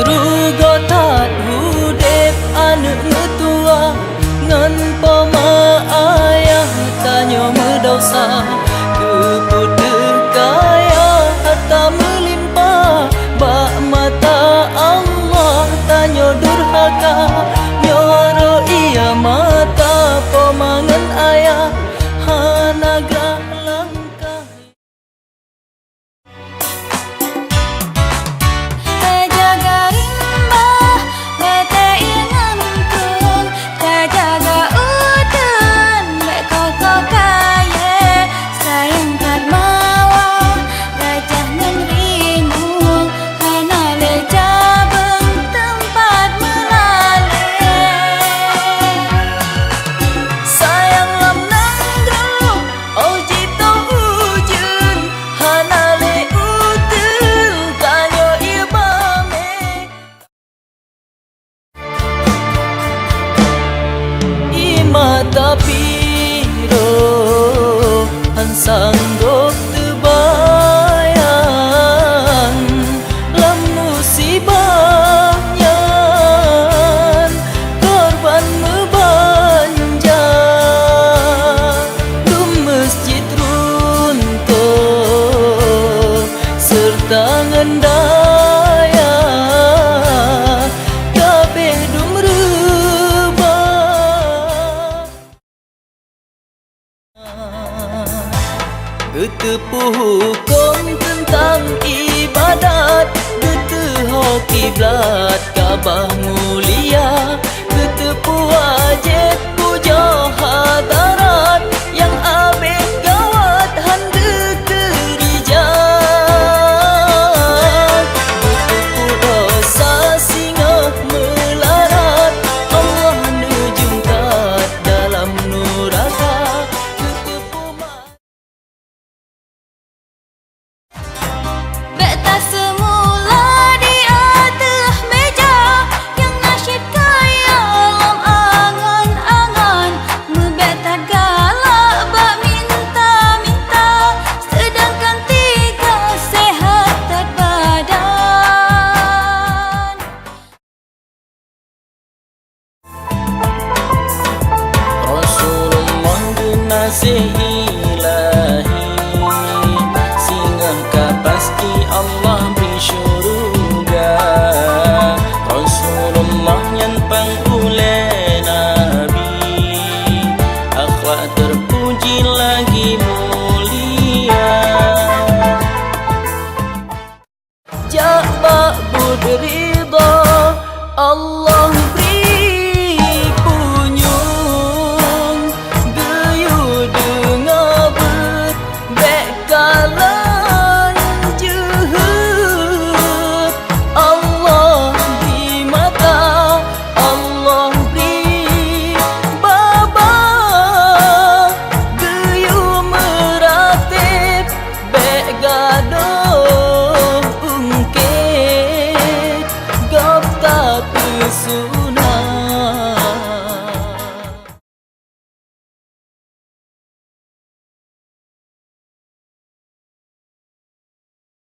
rugo tat hudep anu tua ngan poma ayah tanyo medosa keputih kaya harta melimpah bak mata Allah tanyo durhaka nyoro iya mata pomangan ayah hanagrah langkah. Terjaga rimba bete inangkun, terjaga udun bek koko kaya sayang kat mawa gajah nan ringung hana leja beng tempat melaleh Sayang lam nanggro oh jito hujun hana le utul kanyo ibame imata piro hansang dok tebayan lam musibahnya korban membanja dum masjid runtuh serta ngendaya kabeh dum rebah Getepuh hukum tentang ibadat Getepuh kiblat Kaabah mulia Getepuh wajib puja hadarat Yang abid gawat hande kerijat Getepuh dosa singa melarat Allah nejungkat dalam neraka Getepuh beta semula di atas meja yang nasyid kaya lam angan-angan membeta galak bak minta-minta sedangkan tiga sehat tak badan. Rasulullah dinasih ilahi singgah pasti Allah beri syurga Rasulullah yang pangulai Nabi akhlak terpuji lagi mulia Jak bud ridha Allah